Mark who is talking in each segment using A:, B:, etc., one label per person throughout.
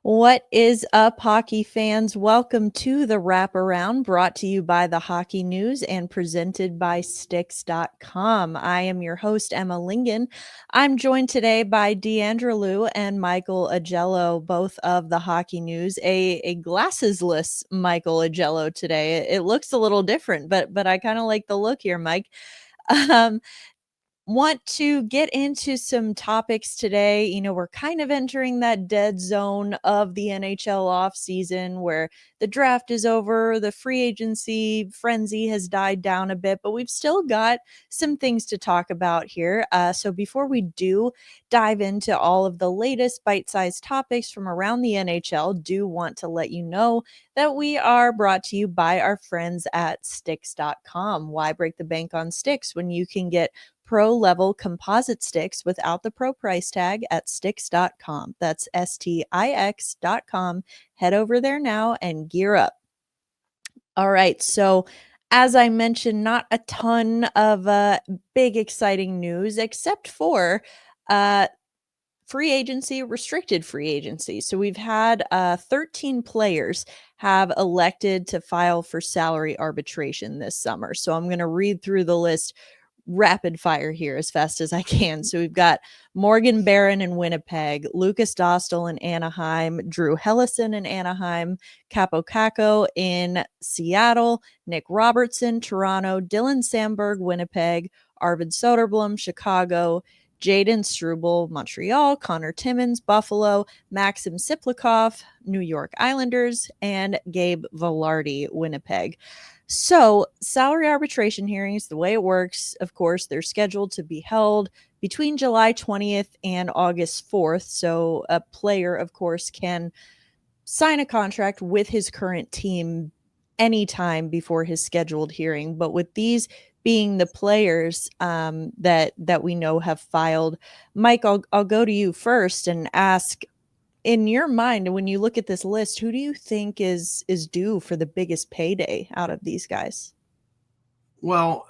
A: What is up, hockey fans? Welcome to the Wraparound, brought to you by the Hockey News and presented by Sticks.com. I am your host, Emma Lingan. I'm joined today by Diandra Loux and Michael Augello, both of the Hockey News. A glassesless Michael Augello today. It looks a little different, but I kind of like the look here, Mike. Um, want to get into some topics today. We're kind of entering that dead zone of the NHL offseason where the draft is over, the free agency frenzy has died down a bit, but we've still got some things to talk about here. So before we do dive into all of the latest bite-sized topics from around the NHL, do want to let you know that we are brought to you by our friends at Sticks.com. Why break the bank on sticks when you can get pro-level composite sticks without the pro price tag at Sticks.com. That's Stix.com. Head over there now and gear up. All right, so as I mentioned, not a ton of big exciting news except for free agency, restricted free agency. So we've had 13 players have elected to file for salary arbitration this summer. So I'm going to read through the list rapid fire here as fast as I can. So we've got Morgan Barron in Winnipeg, Lucas Dostal in Anaheim, Drew Hellison in Anaheim, Capo Caco in Seattle, Nick Robertson, Toronto, Dylan Sandberg, Winnipeg, Arvid Soderblom, Chicago, Jaden Struble, Montreal, Connor Timmins, Buffalo, Maxim Siplikov, New York Islanders, and Gabe Vilardi, Winnipeg. So, salary arbitration hearings, the way it works, of course, they're scheduled to be held between July 20th and August 4th. So, a player, of course, can sign a contract with his current team anytime before his scheduled hearing. But with these being the players that we know have filed, Mike, I'll go to you first and ask, in your mind, when you look at this list, who do you think is due for the biggest payday out of these guys?
B: Well,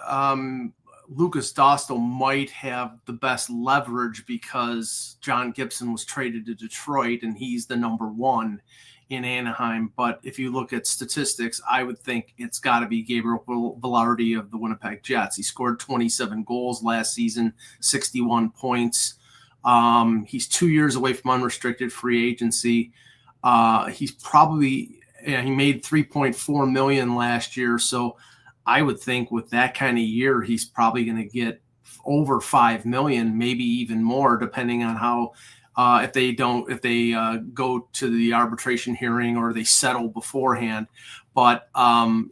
B: Lucas Dostal might have the best leverage because John Gibson was traded to Detroit and he's the number one in Anaheim. But if you look at statistics, I would think it's got to be Gabriel Vilardi of the Winnipeg Jets. He scored 27 goals last season, 61 points. He's 2 years away from unrestricted free agency. He's probably he made $3.4 million last year, so I would think with that kind of year, he's probably going to get over $5 million, maybe even more, depending on how if they go to the arbitration hearing or they settle beforehand. But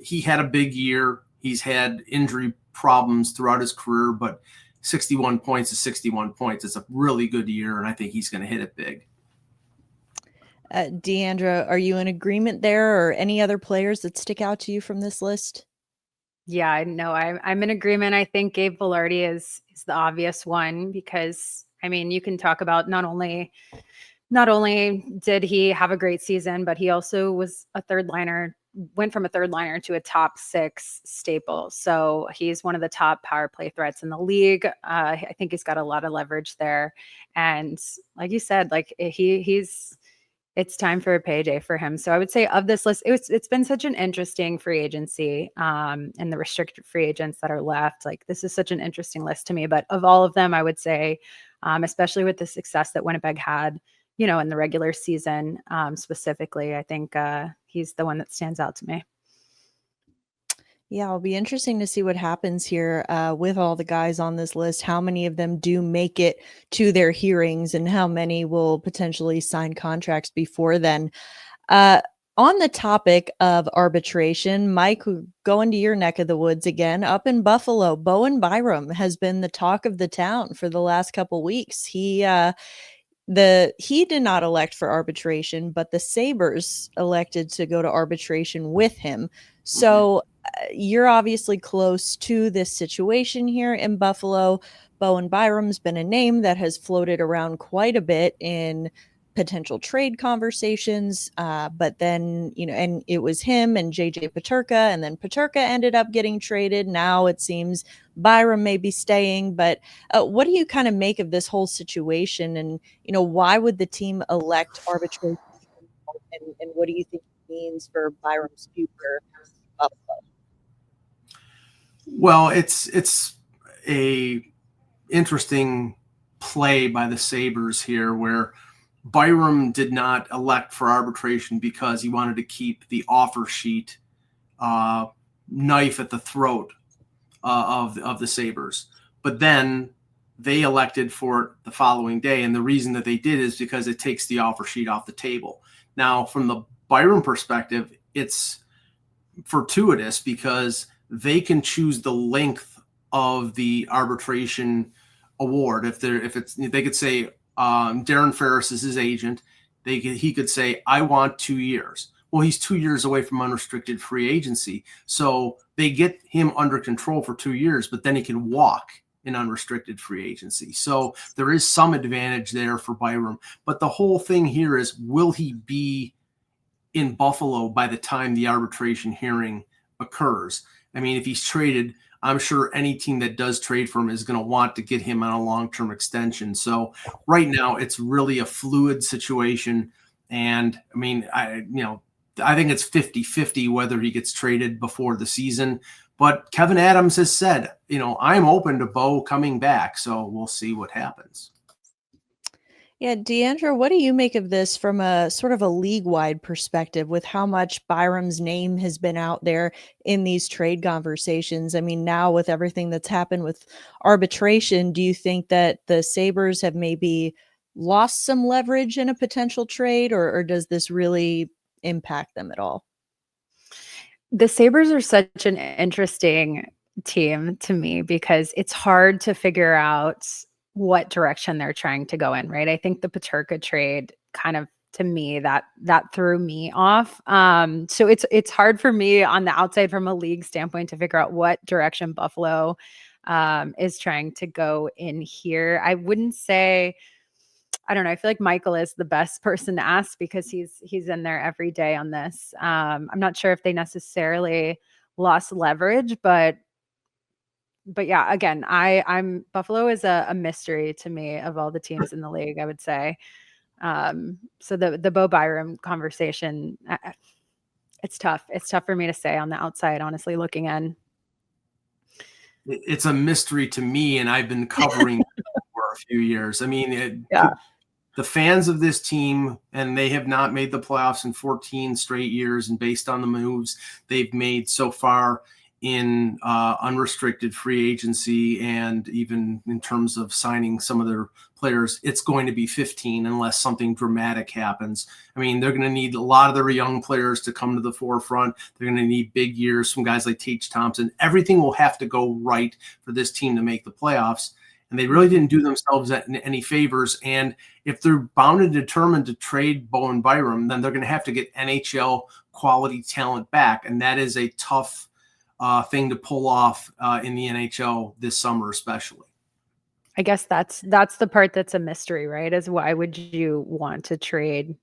B: he had a big year. He's had injury problems throughout his career, but 61 points is 61 points. It's a really good year, and I think he's going to hit it big.
A: Diandra, are you in agreement there, or any other players that stick out to you from this list?
C: Yeah, I know. I'm in agreement. I think Gabe Vilardi is the obvious one because, I mean, you can talk about not only did he have a great season, but he also was a third liner, went from a third liner to a top six staple. So he's one of the top power play threats in the league. I think he's got a lot of leverage there. And like you said, like it's time for a payday for him. So I would say of this list, it's been such an interesting free agency and the restricted free agents that are left. Like, this is such an interesting list to me. But of all of them, I would say, especially with the success that Winnipeg had, in the regular season specifically, I think he's the one that stands out to me.
A: Yeah, it'll be interesting to see what happens here with all the guys on this list. How many of them do make it to their hearings and how many will potentially sign contracts before then. On the topic of arbitration, Mike, going to your neck of the woods again, up in Buffalo, Bowen Byram has been the talk of the town for the last couple weeks. He did not elect for arbitration, but the Sabres elected to go to arbitration with him. So you're obviously close to this situation here in Buffalo. Bowen Byram's been a name that has floated around quite a bit in potential trade conversations. But then, and it was him and JJ Peterka, and then Peterka ended up getting traded. Now it seems Byram may be staying, but what do you kind of make of this whole situation? And, why would the team elect arbitration and what do you think it means for Byram's future?
B: Well, it's a interesting play by the Sabres here where Byram did not elect for arbitration because he wanted to keep the offer sheet knife at the throat of the Sabres. But then they elected for it the following day. And the reason that they did is because it takes the offer sheet off the table. Now, from the Byram perspective, it's fortuitous because they can choose the length of the arbitration award. They could say Darren Ferris is his agent. He could say, I want 2 years. Well, he's 2 years away from unrestricted free agency. So they get him under control for 2 years, but then he can walk in unrestricted free agency. So there is some advantage there for Byram. But the whole thing here is, will he be in Buffalo by the time the arbitration hearing occurs? I mean, if he's traded, I'm sure any team that does trade for him is going to want to get him on a long-term extension. So right now it's really a fluid situation. And I mean, I think it's 50-50 whether he gets traded before the season. But Kevin Adams has said, I'm open to Bo coming back. So we'll see what happens.
A: Yeah, Diandra, what do you make of this from a sort of a league-wide perspective with how much Byram's name has been out there in these trade conversations? I mean, now with everything that's happened with arbitration, do you think that the Sabres have maybe lost some leverage in a potential trade, or does this really impact them at all?
C: The Sabres are such an interesting team to me because it's hard to figure out what direction they're trying to go in, right? I think the Peterka trade kind of, to me, that threw me off. So it's hard for me on the outside from a league standpoint to figure out what direction Buffalo is trying to go in here. I wouldn't say, I don't know. I feel like Michael is the best person to ask because he's in there every day on this. I'm not sure if they necessarily lost leverage, but yeah, again, I'm Buffalo is a mystery to me of all the teams in the league, I would say. So the Bo Byram conversation, it's tough. It's tough for me to say on the outside, honestly, looking in.
B: It's a mystery to me, and I've been covering for a few years. I mean, the fans of this team, and they have not made the playoffs in 14 straight years, and based on the moves they've made so far in unrestricted free agency and even in terms of signing some of their players, it's going to be 15 unless something dramatic happens. I mean, they're going to need a lot of their young players to come to the forefront. They're going to need big years from guys like Tage Thompson. Everything will have to go right for this team to make the playoffs. And they really didn't do themselves any favors. And if they're bound and determined to trade Bowen Byram, then they're going to have to get NHL quality talent back. And that is a tough thing to pull off in the NHL this summer, especially.
C: I guess that's the part that's a mystery, right? Is why would you want to trade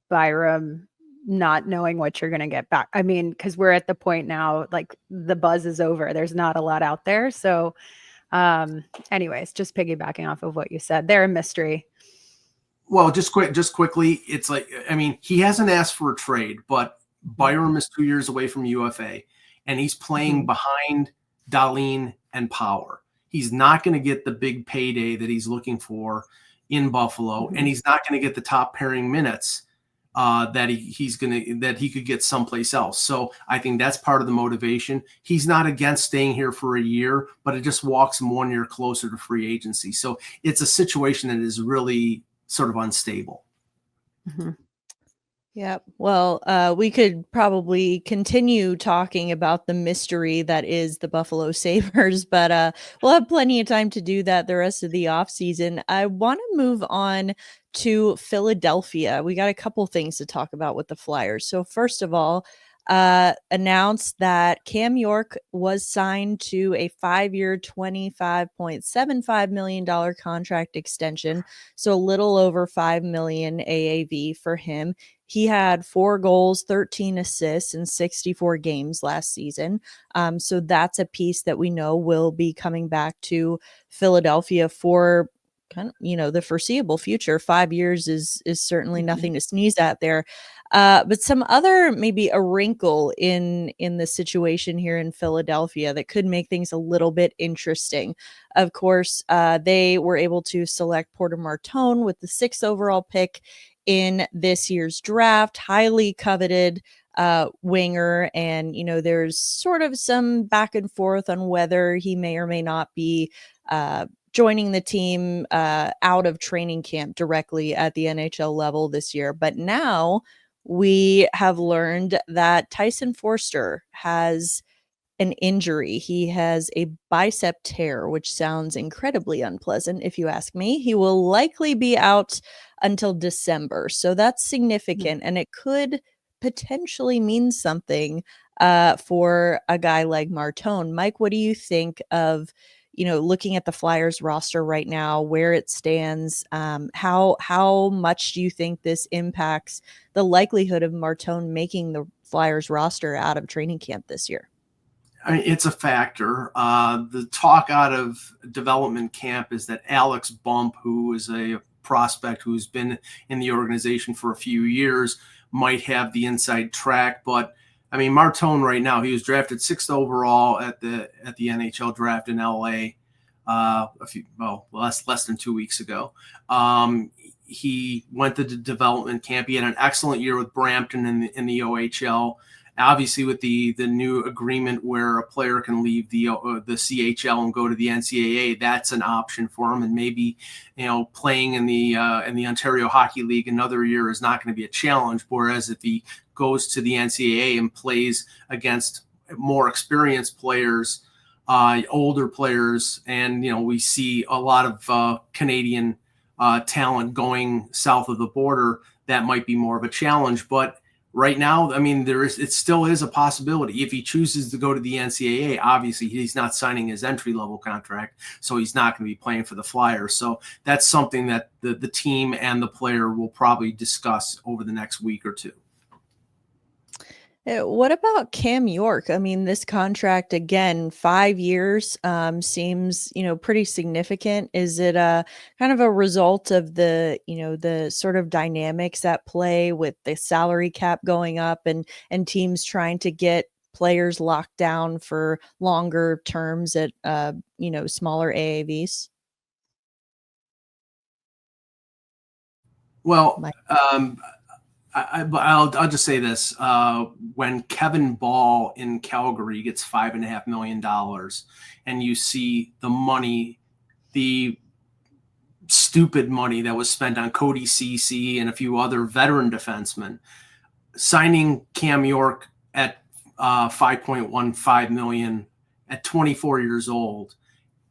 C: Byram not knowing what you're going to get back? I mean, because we're at the point now, like the buzz is over. There's not a lot out there. So anyways, just piggybacking off of what you said, they're a mystery.
B: Well, just quickly, it's like, I mean, he hasn't asked for a trade, but Byram is 2 years away from UFA, and he's playing behind Dahlin and Power. He's not going to get the big payday that he's looking for in Buffalo, and he's not going to get the top pairing minutes that he could get someplace else. So I think that's part of the motivation. He's not against staying here for a year, but it just walks him 1 year closer to free agency. So it's a situation that is really sort of unstable.
A: Yeah. Well, we could probably continue talking about the mystery that is the Buffalo Sabres, but we'll have plenty of time to do that the rest of the offseason. I want to move on to Philadelphia. We got a couple things to talk about with the Flyers. So first of all, announced that Cam York was signed to a 5-year, $25.75 million contract extension. So a little over $5 million AAV for him. He had 4 goals, 13 assists in 64 games last season. So that's a piece that we know will be coming back to Philadelphia for kind of, the foreseeable future. 5 years is certainly
C: Mhm.
A: nothing to sneeze at there. But some other, maybe a wrinkle in the situation here in Philadelphia that could make things a little bit interesting. Of course, they were able to select Porter Martone with the 6th overall pick in this year's draft, highly coveted winger. And, there's sort of some back and forth on whether he may or may not be joining the team out of training camp directly at the NHL level this year. But now we have learned that Tyson Forster has an injury. He has a bicep tear, which sounds incredibly unpleasant if you ask me. He will likely be out until December. So that's significant, and it could potentially mean something for a guy like Martone. Mike, what do you think of, looking at the Flyers roster right now, where it stands? How much do you think this impacts the likelihood of Martone making the Flyers roster out of training camp this year?
B: I mean, it's a factor. The talk out of development camp is that Alex Bump, who is a prospect who's been in the organization for a few years, might have the inside track. But I mean, Martone right now, he was drafted 6th overall at the NHL draft in LA less than 2 weeks ago. He went to the development camp. He had an excellent year with Brampton in the OHL. Obviously, with the new agreement where a player can leave the CHL and go to the NCAA, that's an option for him. And maybe, playing in the Ontario Hockey League another year is not going to be a challenge. Whereas if he goes to the NCAA and plays against more experienced players, older players, and we see a lot of Canadian talent going south of the border, that might be more of a challenge. But right now, I mean, it still is a possibility. If he chooses to go to the NCAA, obviously he's not signing his entry-level contract, so he's not going to be playing for the Flyers. So that's something that the team and the player will probably discuss over the next week or two.
A: What about Cam York? I mean, this contract, again, 5 years, seems, pretty significant. Is it a kind of a result of the sort of dynamics at play with the salary cap going up and teams trying to get players locked down for longer terms at, smaller AAVs?
B: Well,
A: Mike?
B: I'll just say this: when Kevin Ball in Calgary gets $5.5 million, and you see the money, the stupid money that was spent on Cody Ceci and a few other veteran defensemen, signing Cam York at $5.15 million at 24 years old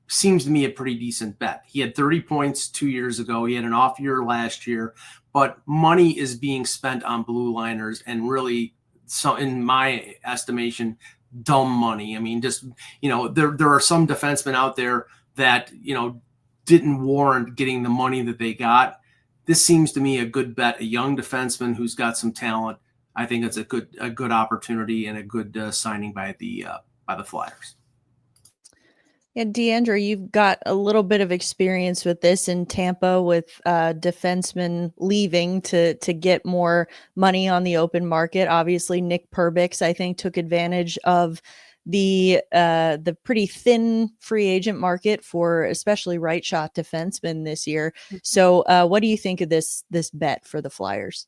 B: seems to me a pretty decent bet. He had 30 points 2 years ago. He had an off year last year, but money is being spent on blue liners, and really, so in my estimation, dumb money. I mean, just, there are some defensemen out there that, didn't warrant getting the money that they got. This seems to me a good bet, a young defenseman who's got some talent. I think it's a good opportunity and a good signing by the Flyers.
A: Yeah, Diandra, you've got a little bit of experience with this in Tampa, with defensemen leaving to get more money on the open market. Obviously, Nick Perbix, I think, took advantage of the pretty thin free agent market for especially right shot defensemen this year. So, what do you think of this bet for the Flyers?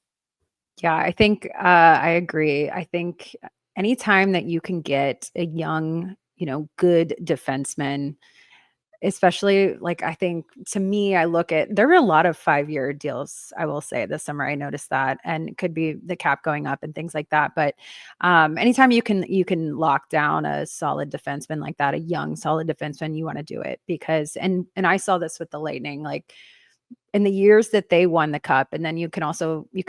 C: Yeah, I think I agree. I think anytime that you can get a young, good defenseman, especially like, I think, to me, I look at, there were a lot of 5-year deals, I will say, this summer. I noticed that, and it could be the cap going up and things like that. But anytime you can lock down a solid defenseman like that, a young solid defenseman, you want to do it, because and I saw this with the Lightning, like in the years that they won the cup, and then you can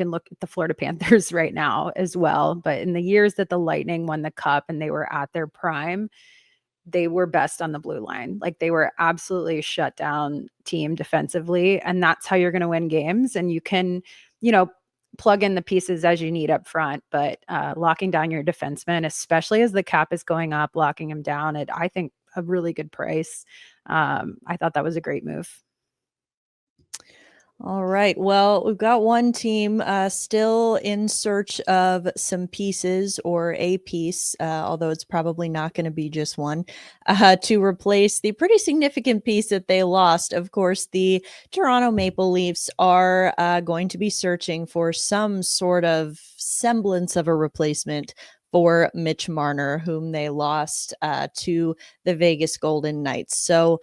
C: look at the Florida Panthers right now as well. But in the years that the Lightning won the cup and they were at their prime, they were best on the blue line. Like, they were absolutely shut down team defensively. And that's how you're going to win games. And you can, plug in the pieces as you need up front, but locking down your defenseman, especially as the cap is going up, locking him down at, I think, a really good price. I thought that was a great move.
A: All right. Well, we've got one team still in search of some pieces or a piece, although it's probably not going to be just one, to replace the pretty significant piece that they lost. Of course, the Toronto Maple Leafs are going to be searching for some sort of semblance of a replacement for Mitch Marner, whom they lost to the Vegas Golden Knights. So,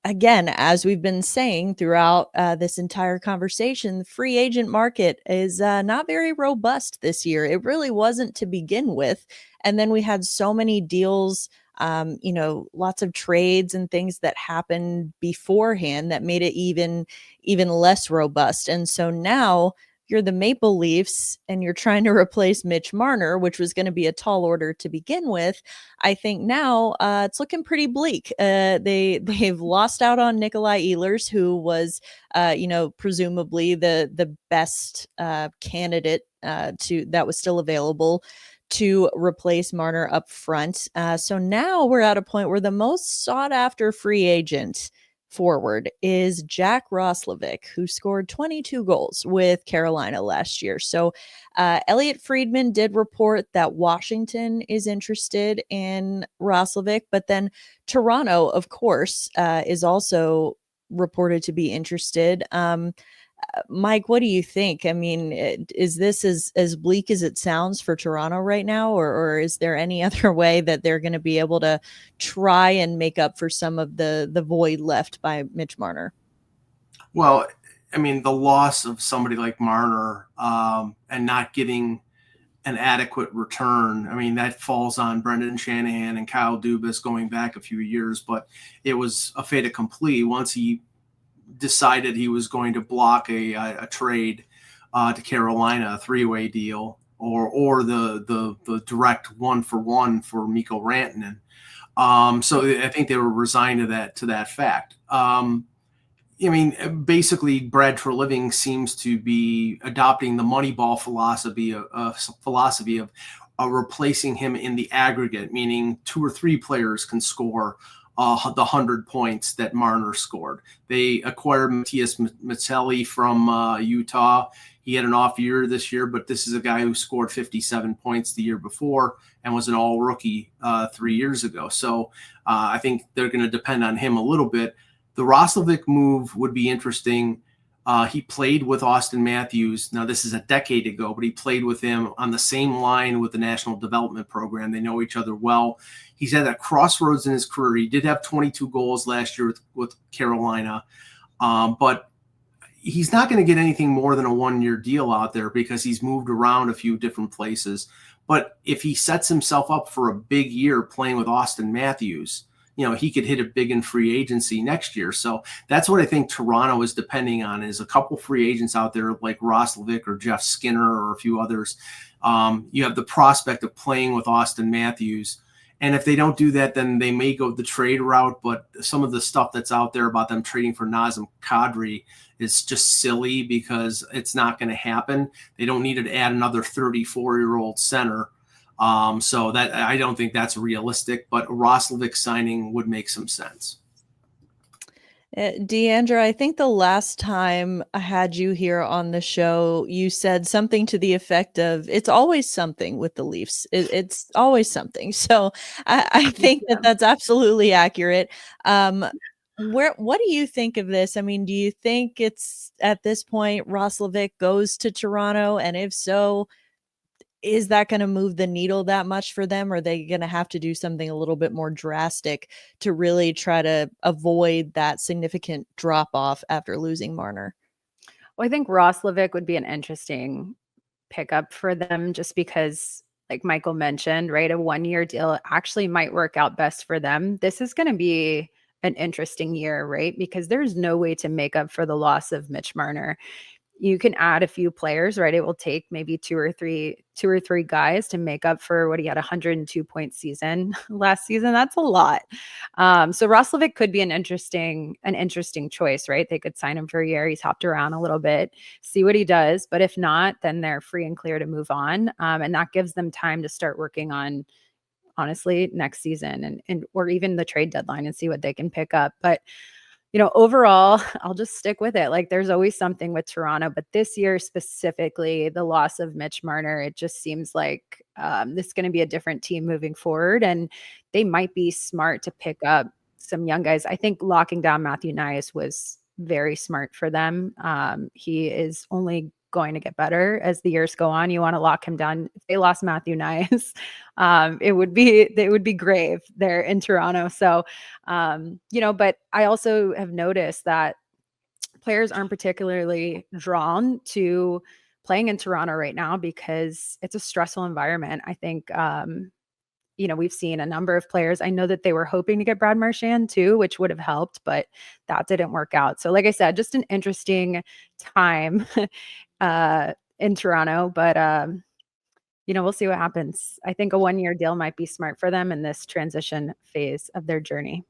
A: again, as we've been saying throughout this entire conversation, the free agent market is not very robust this year. It really wasn't to begin with. And then we had so many deals, lots of trades and things that happened beforehand that made it even less robust. And so now you're the Maple Leafs and you're trying to replace Mitch Marner, which was going to be a tall order to begin with. I think now it's looking pretty bleak. They've lost out on Nikolai Ehlers, who was, presumably the best candidate to that was still available to replace Marner up front. So now we're at a point where the most sought after free agent forward is Jack Roslovic, who scored 22 goals with Carolina last year. So Elliot Friedman did report that Washington is interested in Roslovic, but then Toronto, of course, is also reported to be interested. Mike, what do you think? I mean, is this as bleak as it sounds for Toronto right now, or is there any other way that they're going to be able to try and make up for some of the void left by Mitch Marner?
B: Well, I mean, the loss of somebody like Marner and not getting an adequate return, I mean, that falls on Brendan Shanahan and Kyle Dubas going back a few years, but it was a fait accompli once he decided he was going to block a trade to Carolina, a three-way deal, or the direct 1-for-1 for Mikko Rantanen. So I think they were resigned to that fact. I mean, basically, Brad Treliving seems to be adopting the Moneyball philosophy of replacing him in the aggregate, meaning 2 or 3 players can score the 100 points that Marner scored. They acquired Matthias Matelli from Utah. He had an off year this year, but this is a guy who scored 57 points the year before and was an all rookie 3 years ago. So I think they're going to depend on him a little bit. The Roslovic move would be interesting. He played with Austin Matthews. Now, this is a decade ago, but he played with him on the same line with the National Development Program. They know each other well. He's at a crossroads in his career. He did have 22 goals last year with Carolina, but he's not going to get anything more than a 1-year deal out there because he's moved around a few different places. But if he sets himself up for a big year playing with Austin Matthews, he could hit it big in free agency next year. So that's what I think Toronto is depending on, is a couple free agents out there like Roslovic or Jeff Skinner or a few others. You have the prospect of playing with Austin Matthews. And if they don't do that, then they may go the trade route. But some of the stuff that's out there about them trading for Nazem Kadri is just silly because it's not going to happen. They don't need to add another 34-year-old center. So that I don't think that's realistic, but Roslovic signing would make some sense.
A: Diandra, I think the last time I had you here on the show, you said something to the effect of, it's always something with the Leafs. It's always something. So I think that's absolutely accurate. What do you think of this? I mean, do you think it's at this point Roslovic goes to Toronto? And if so, is that going to move the needle that much for them? Or are they going to have to do something a little bit more drastic to really try to avoid that significant drop off after losing Marner?
C: Well, I think Roslovic would be an interesting pickup for them just because, like Michael mentioned, right, a 1-year deal actually might work out best for them. This is going to be an interesting year, right? Because there's no way to make up for the loss of Mitch Marner. You can add a few players, right? It will take maybe two or three guys to make up for what he had, 102-point season last season. That's a lot. So Roslovic could be an interesting choice, right? They could sign him for a year. He's hopped around a little bit, see what he does. But if not, then they're free and clear to move on. And that gives them time to start working on, honestly, next season and or even the trade deadline and see what they can pick up. But overall, I'll just stick with it. Like, there's always something with Toronto, but this year specifically, the loss of Mitch Marner, it just seems like this is going to be a different team moving forward, and they might be smart to pick up some young guys. I think locking down Matthew Nyes was very smart for them. He is only going to get better as the years go on. You want to lock him down. If they lost Matthew Nyes, it would be grave there in Toronto. So, but I also have noticed that players aren't particularly drawn to playing in Toronto right now because it's a stressful environment. I think, we've seen a number of players. I know that they were hoping to get Brad Marchand too, which would have helped, but that didn't work out. So like I said, just an interesting time in Toronto, but we'll see what happens. I think a 1-year deal might be smart for them in this transition phase of their journey.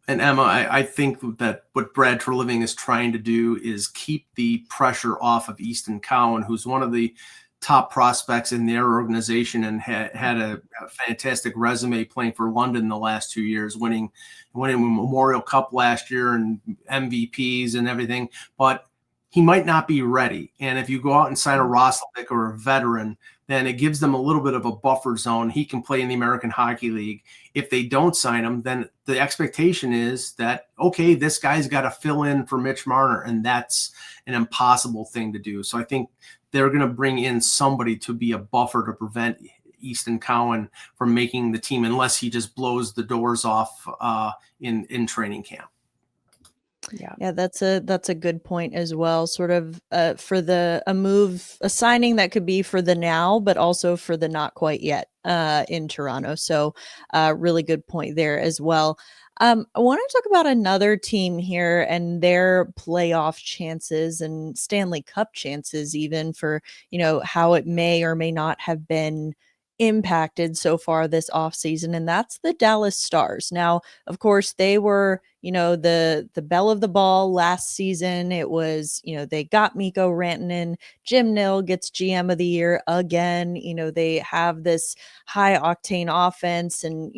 B: And Emma, I think that what Brad Treliving is trying to do is keep the pressure off of Easton Cowan, who's one of the top prospects in their organization and had a fantastic resume playing for London the last 2 years, winning Memorial Cup last year and MVPs and everything. But he might not be ready. And if you go out and sign a Roslovic or a veteran, then it gives them a little bit of a buffer zone. He can play in the American Hockey League. If they don't sign him, then the expectation is that, okay, this guy's got to fill in for Mitch Marner, and that's an impossible thing to do. So I think they're going to bring in somebody to be a buffer to prevent Easton Cowan from making the team, unless he just blows the doors off in training camp.
A: Yeah, that's a good point as well. Sort of for a signing that could be for the now, but also for the not quite yet in Toronto. So really good point there as well. I want to talk about another team here and their playoff chances and Stanley Cup chances, even for, how it may or may not have been impacted so far this offseason, and that's the Dallas Stars. Now, of course, they were, the belle of the ball last season. It was, they got Mikko Rantanen. Jim Nill gets GM of the year again. They have this high octane offense, and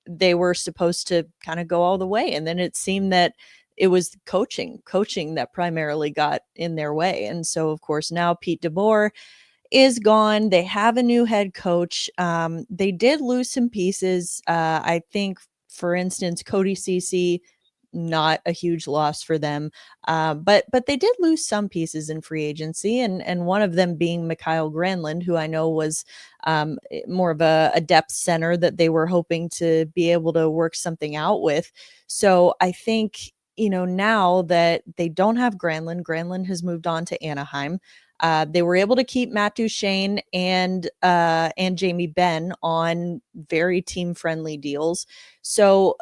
A: they were supposed to kind of go all the way, and then it seemed that it was coaching that primarily got in their way. And so, of course, now Pete DeBoer is gone. They have a new head coach. They did lose some pieces. I think, for instance, Cody Ceci, not a huge loss for them. But they did lose some pieces in free agency, and one of them being Mikael Granlund, who I know was more of a depth center that they were hoping to be able to work something out with. So I think, now that they don't have Granlund has moved on to Anaheim. They were able to keep Matt Duchene and Jamie Benn on very team-friendly deals. So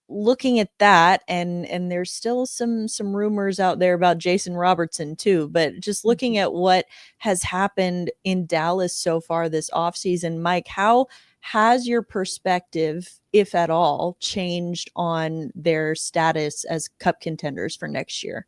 A: looking at that, and there's still some rumors out there about Jason Robertson too, but just looking at what has happened in Dallas so far this offseason, Mike, how has your perspective, if at all, changed on their status as cup contenders for next year?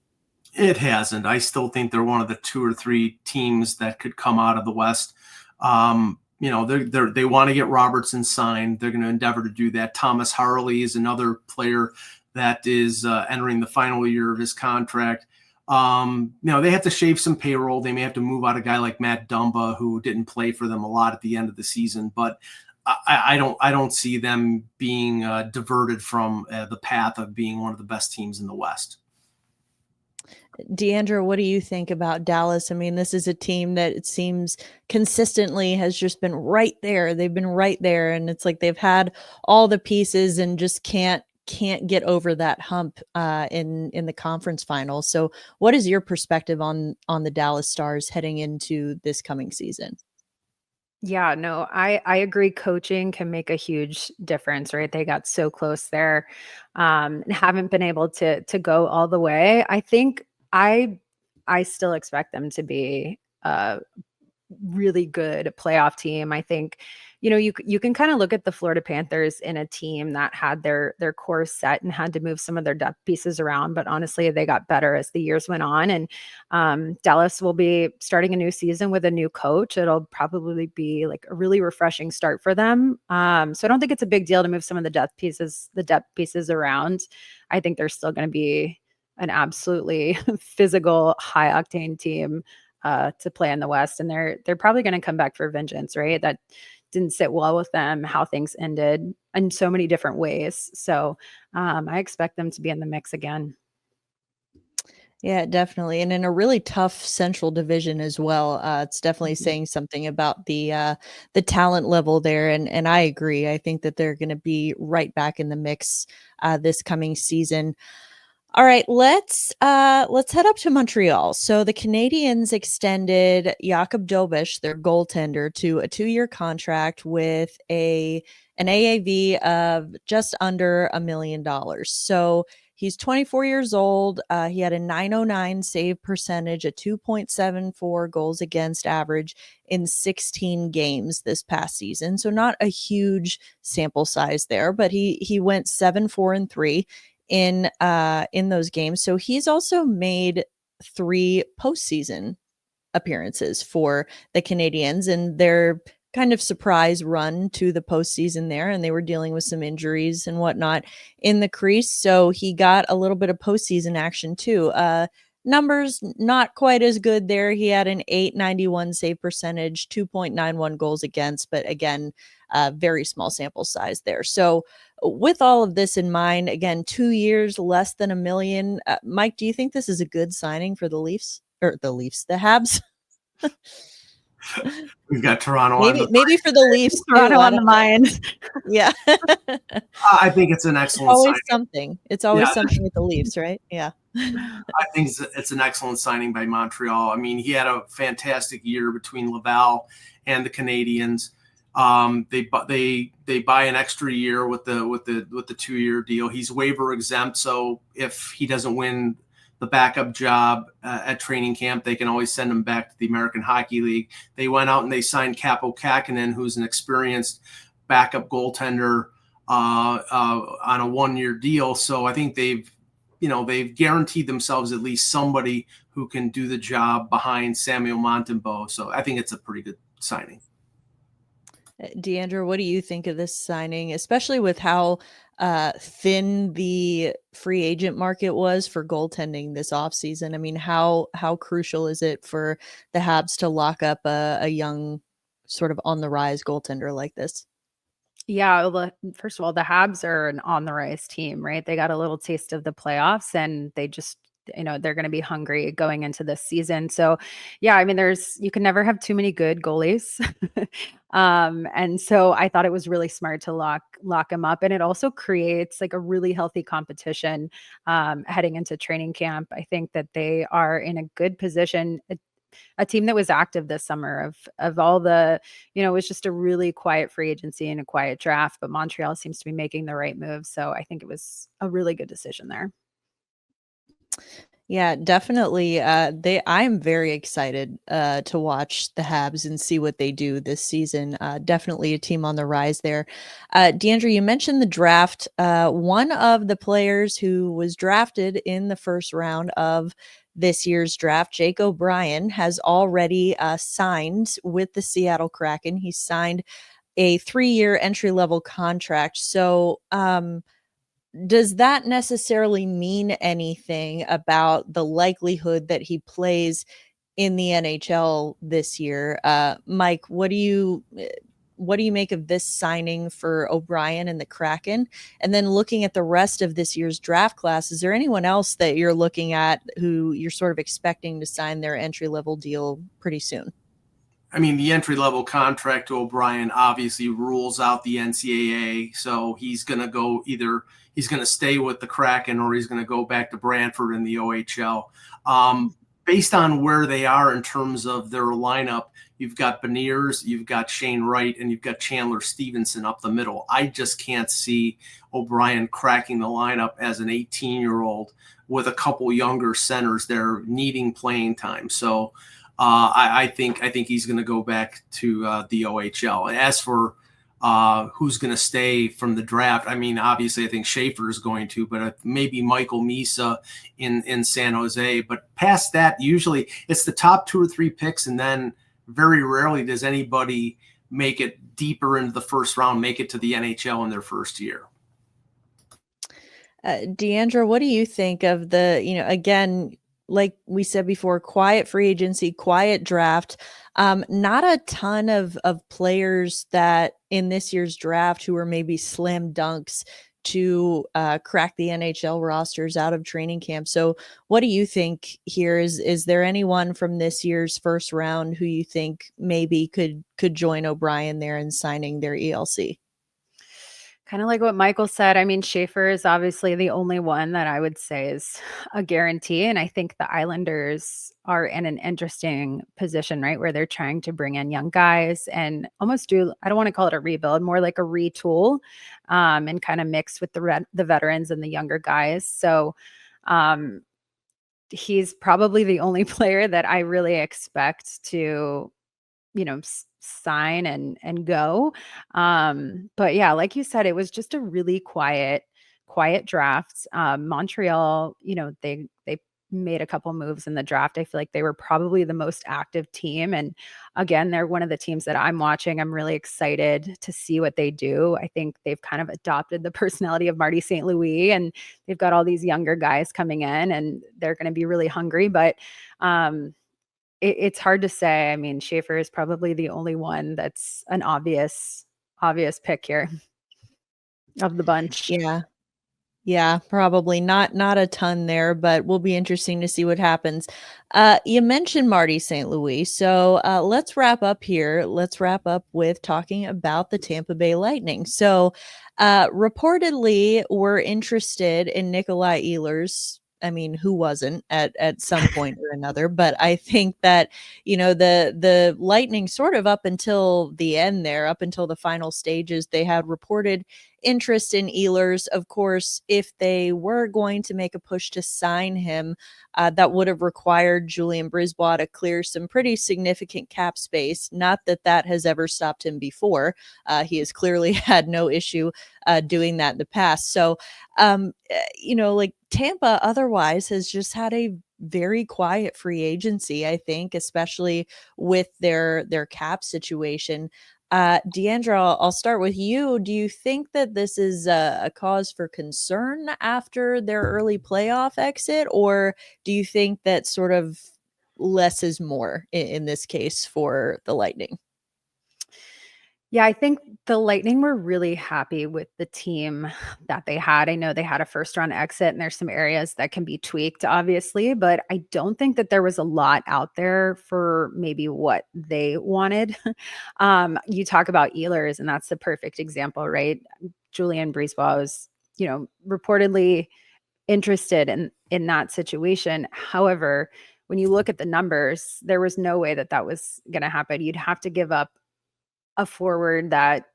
B: It hasn't. I still think they're one of the 2 or 3 teams that could come out of the West. They want to get Robertson signed. They're going to endeavor to do that. Thomas Harley is another player that is entering the final year of his contract. They have to shave some payroll. They may have to move out a guy like Matt Dumba, who didn't play for them a lot at the end of the season. But I don't see them being diverted from the path of being one of the best teams in the West.
A: Diandra, what do you think about Dallas? I mean, this is a team that it seems consistently has just been right there. They've been right there, and it's like they've had all the pieces and just can't get over that hump in the conference final. So what is your perspective on the Dallas Stars heading into this coming season?
C: Yeah, no, I agree. Coaching can make a huge difference, right? They got so close there, and haven't been able to go all the way. I think I still expect them to be really good playoff team. I think, you can kind of look at the Florida Panthers in a team that had their core set and had to move some of their depth pieces around, but honestly, they got better as the years went on. And Dallas will be starting a new season with a new coach. It'll probably be like a really refreshing start for them. So I don't think it's a big deal to move some of the depth pieces around. I think they're still going to be an absolutely physical, high octane team to play in the West, and they're probably going to come back for vengeance, right? That didn't sit well with them, how things ended in so many different ways. So I expect them to be in the mix again.
A: Yeah, definitely. And in a really tough central division as well. It's definitely saying something about the talent level there. And I agree. I think that they're going to be right back in the mix this coming season. All right, let's head up to Montreal. So the Canadiens extended Jakub Dobes, their goaltender, to a 2-year contract with an AAV of just under $1 million. So he's 24 years old. He had a .909 save percentage, a 2.74 goals against average in 16 games this past season. So not a huge sample size there, but he went 7-4-3 in those games. So he's also made 3 postseason appearances for the Canadiens, and their kind of surprise run to the postseason there, and they were dealing with some injuries and whatnot in the crease. So he got a little bit of postseason action too. Numbers not quite as good there. He had an .891 save percentage, 2.91 goals against, but again, very small sample size there. So with all of this in mind, again, 2 years, less than $1 million. Mike, do you think this is a good signing for the Leafs, or the Habs?
B: We've got Toronto
A: maybe for the Leafs too.
C: Toronto on the mind.
A: Yeah.
B: I think it's an excellent
A: always
B: signing.
A: Something. It's always something with the Leafs, right? Yeah.
B: I think it's an excellent signing by Montreal. I mean, he had a fantastic year between Laval and the Canadiens. They buy an extra year with the 2-year deal. He's waiver exempt, so if he doesn't win the backup job at training camp, they can always send him back to the American Hockey League. They went out and they signed Kaapo Kähkönen, who's an experienced backup goaltender on a 1-year deal. So I think they've guaranteed themselves at least somebody who can do the job behind Samuel Montembeault. So I think it's a pretty good signing.
A: Diandra, what do you think of this signing, especially with how thin the free agent market was for goaltending this offseason? I mean, how crucial is it for the Habs to lock up a young, sort of on the rise goaltender like this?
C: Yeah, well, first of all, the Habs are an on the rise team, right? They got a little taste of the playoffs, and they just, they're going to be hungry going into this season. So, yeah, I mean, you can never have too many good goalies. And so I thought it was really smart to lock him up. And it also creates like a really healthy competition heading into training camp. I think that they are in a good position. A team that was active this summer of all the, it was just a really quiet free agency and a quiet draft, but Montreal seems to be making the right move. So I think it was a really good decision there.
A: Yeah, definitely. I'm very excited to watch the Habs and see what they do this season. Definitely a team on the rise there. Diandra, you mentioned the draft. One of the players who was drafted in the first round of this year's draft, Jake O'Brien, has already signed with the Seattle Kraken. He signed a 3-year entry-level contract. So, does that necessarily mean anything about the likelihood that he plays in the NHL this year? Mike, what do you make of this signing for O'Brien and the Kraken? And then looking at the rest of this year's draft class, is there anyone else that you're looking at who you're sort of expecting to sign their entry-level deal pretty soon?
B: I mean, the entry-level contract to O'Brien obviously rules out the NCAA, so he's going to stay with the Kraken or he's going to go back to Brantford in the OHL. Based on where they are in terms of their lineup, you've got Beniers, you've got Shane Wright, and you've got Chandler Stevenson up the middle. I just can't see O'Brien cracking the lineup as an 18-year-old with a couple younger centers there needing playing time. So I think he's going to go back to the OHL. As for who's going to stay from the draft, I mean, obviously, I think Schaefer is going to, but maybe Michael Misa in San Jose. But past that, usually it's the top 2 or 3 picks, and then very rarely does anybody make it deeper into the first round, make it to the NHL in their first year.
A: Diandra, what do you think of the, again, like we said before, quiet free agency, quiet draft, not a ton of players that in this year's draft who are maybe slam dunks to crack the NHL rosters out of training camp. So what do you think here? Is there anyone from this year's first round who you think maybe could join O'Brien there in signing their ELC?
C: Kind of like what Michael said. I mean, Schaefer is obviously the only one that I would say is a guarantee. And I think the Islanders are in an interesting position, right? Where they're trying to bring in young guys and almost do, I don't want to call it a rebuild, more like a retool, and kind of mix with the veterans and the younger guys. So he's probably the only player that I really expect to, sign and go. But yeah, like you said, it was just a really quiet draft. Montreal, they made a couple moves in the draft. I feel like they were probably the most active team. And again, they're one of the teams that I'm watching. I'm really excited to see what they do. I think they've kind of adopted the personality of Marty St. Louis, and they've got all these younger guys coming in, and they're going to be really hungry. But it's hard to say. I mean, Schaefer is probably the only one that's an obvious pick here of the bunch.
A: Yeah, probably not a ton there, but will be interesting to see what happens. You mentioned Marty St. Louis, so let's wrap up here. Let's wrap up with talking about the Tampa Bay Lightning. So reportedly, we're interested in Nikolai Ehlers. I mean, who wasn't at some point or another? But I think that, the Lightning sort of up until the end there, up until the final stages, they had reported interest in Ehlers. Of course, if they were going to make a push to sign him, that would have required Julien Brisebois to clear some pretty significant cap space. Not that has ever stopped him before. He has clearly had no issue doing that in the past. So, like Tampa otherwise has just had a very quiet free agency, I think, especially with their cap situation. Diandra, I'll start with you. Do you think that this is a cause for concern after their early playoff exit, or do you think that sort of less is more in this case for the Lightning?
C: Yeah, I think the Lightning were really happy with the team that they had. I know they had a first round exit, and there's some areas that can be tweaked, obviously, but I don't think that there was a lot out there for maybe what they wanted. You talk about Ehlers, and that's the perfect example, right? Julien Brisebois was, reportedly interested in that situation. However, when you look at the numbers, there was no way that was going to happen. You'd have to give up a forward that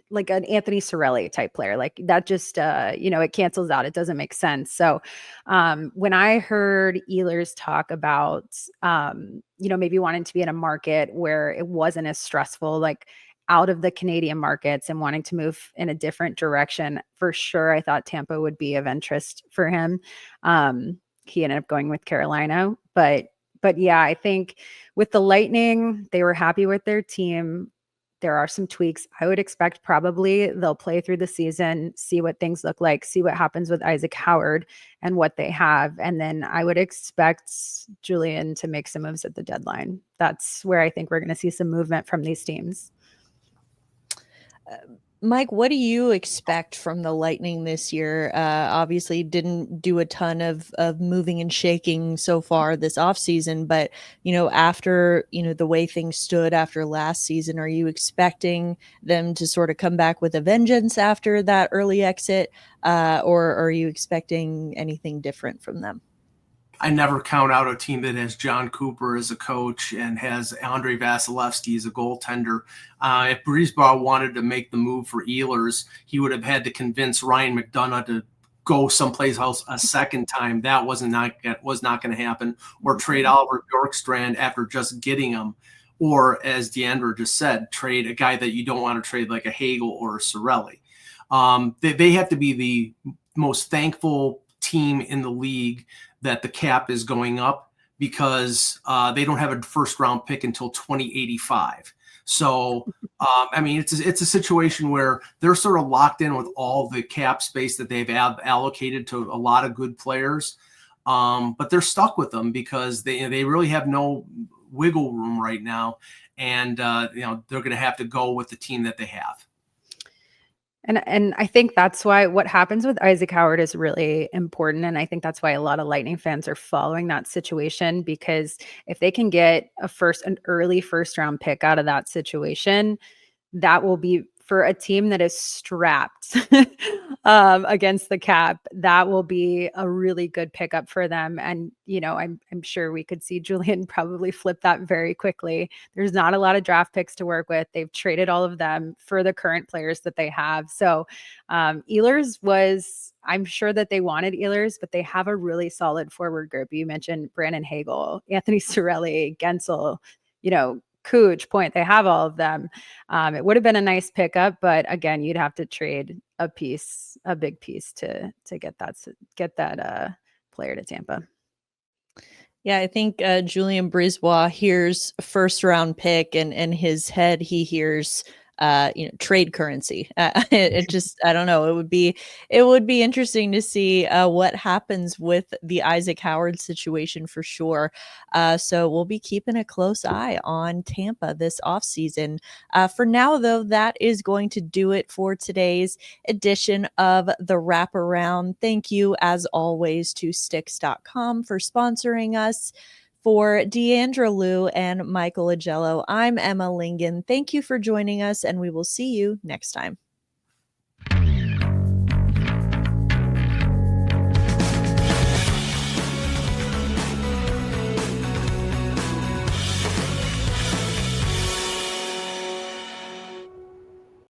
C: like an Anthony Cirelli type player, like that just, it cancels out. It doesn't make sense. So when I heard Ehlers talk about, maybe wanting to be in a market where it wasn't as stressful, like out of the Canadian markets and wanting to move in a different direction, for sure, I thought Tampa would be of interest for him. He ended up going with Carolina, but yeah, I think with the Lightning, they were happy with their team. There are some tweaks. I would expect probably they'll play through the season, see what things look like, see what happens with Isaac Howard and what they have. And then I would expect Julien to make some moves at the deadline. That's where I think we're going to see some movement from these teams.
A: Mike, what do you expect from the Lightning this year? Obviously didn't do a ton of moving and shaking so far this offseason, but, after, the way things stood after last season, are you expecting them to sort of come back with a vengeance after that early exit? Or are you expecting anything different from them?
B: I never count out a team that has John Cooper as a coach and has Andrei Vasilevsky as a goaltender. If Brisebois wanted to make the move for Ehlers, he would have had to convince Ryan McDonough to go someplace else a second time. That was not going to happen. Or trade Oliver Bjorkstrand after just getting him. Or, as Diandra just said, trade a guy that you don't want to trade, like a Hagel or a Cirelli. They have to be the most thankful team in the league that the cap is going up, because they don't have a first-round pick until 2085. So, I mean, it's a situation where they're sort of locked in with all the cap space that they've allocated to a lot of good players, but they're stuck with them because they really have no wiggle room right now, and they're going to have to go with the team that they have.
C: And I think that's why what happens with Isaac Howard is really important. And I think that's why a lot of Lightning fans are following that situation, because if they can get an early first round pick out of that situation, that will be, for a team that is strapped against the cap, that will be a really good pickup for them. And, I'm sure we could see Julian probably flip that very quickly. There's not a lot of draft picks to work with. They've traded all of them for the current players that they have. So I'm sure that they wanted Ehlers, but they have a really solid forward group. You mentioned Brandon Hagel, Anthony Cirelli, Gensel, Cooch, Point. They have all of them. It would have been a nice pickup, but again, you'd have to trade a big piece to get that player to Tampa.
A: Yeah, I think Julien Brisebois hears first round pick, and in his head he hears trade currency. It just, I don't know. It would be interesting to see what happens with the Isaac Howard situation for sure. So we'll be keeping a close eye on Tampa this offseason. For now, though, that is going to do it for today's edition of the Wraparound. Thank you, as always, to Stix.com for sponsoring us. For Diandra, Loux, and Michael Augello, I'm Emma Lingan. Thank you for joining us, and we will see you next time.